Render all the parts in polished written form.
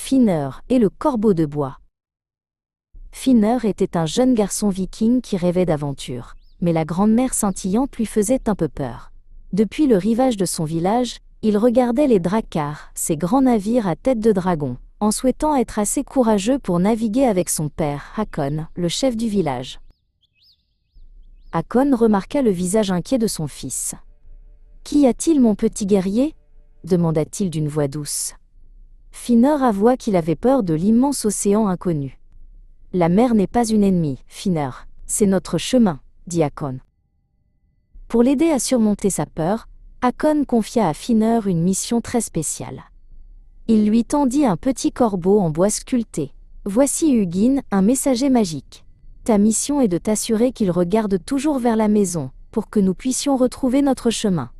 Fineur et le corbeau de bois. Fineur était un jeune garçon viking qui rêvait d'aventure, mais la grande mer scintillante lui faisait un peu peur. Depuis le rivage de son village, il regardait les dracars, ces grands navires à tête de dragon, en souhaitant être assez courageux pour naviguer avec son père, Hakon, le chef du village. Hakon remarqua le visage inquiet de son fils. « Qu'y a-t-il, mon petit guerrier » demanda-t-il d'une voix douce. Fineur avoua qu'il avait peur de l'immense océan inconnu. « La mer n'est pas une ennemie, Fineur, c'est notre chemin, » dit Hakon. Pour l'aider à surmonter sa peur, Hakon confia à Fineur une mission très spéciale. Il lui tendit un petit corbeau en bois sculpté. « Voici Hugin, un messager magique. Ta mission est de t'assurer qu'il regarde toujours vers la maison, pour que nous puissions retrouver notre chemin. »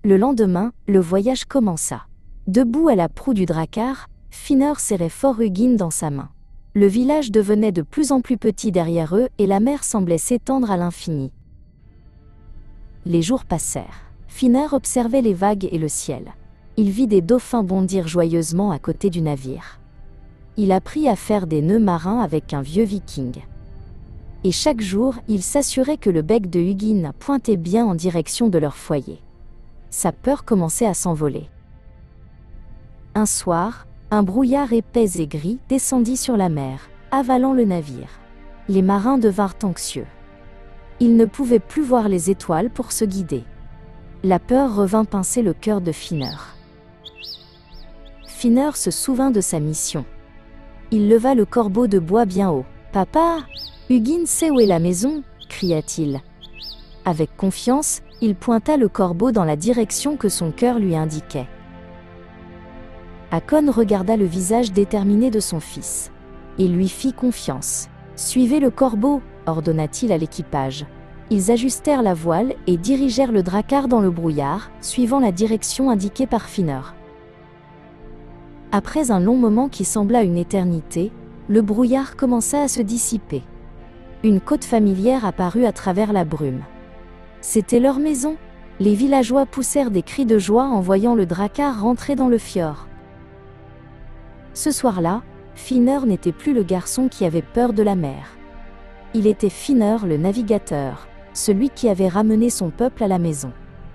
Le lendemain, le voyage commença. Debout à la proue du drakkar, Fineur serrait fort Hugin dans sa main. Le village devenait de plus en plus petit derrière eux et la mer semblait s'étendre à l'infini. Les jours passèrent. Fineur observait les vagues et le ciel. Il vit des dauphins bondir joyeusement à côté du navire. Il apprit à faire des nœuds marins avec un vieux viking. Et chaque jour, il s'assurait que le bec de Hugin pointait bien en direction de leur foyer. Sa peur commençait à s'envoler. Un soir, un brouillard épais et gris descendit sur la mer, avalant le navire. Les marins devinrent anxieux. Ils ne pouvaient plus voir les étoiles pour se guider. La peur revint pincer le cœur de Fineur. Fineur se souvint de sa mission. Il leva le corbeau de bois bien haut. « Papa, Hugin sait où est la maison » cria-t-il. Avec confiance, il pointa le corbeau dans la direction que son cœur lui indiquait. Hakon regarda le visage déterminé de son fils. Il lui fit confiance. « Suivez le corbeau » ordonna-t-il à l'équipage. Ils ajustèrent la voile et dirigèrent le drakkar dans le brouillard, suivant la direction indiquée par Fineur. Après un long moment qui sembla une éternité, le brouillard commença à se dissiper. Une côte familière apparut à travers la brume. C'était leur maison. Les villageois poussèrent des cris de joie en voyant le drakkar rentrer dans le fjord. Ce soir-là, Fineur n'était plus le garçon qui avait peur de la mer. Il était Fineur le navigateur, celui qui avait ramené son peuple à la maison.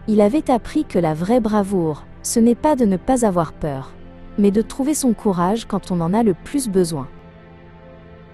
Il avait appris que la vraie bravoure, ce n'est pas de ne pas avoir peur, mais de trouver son courage quand on en a le plus besoin.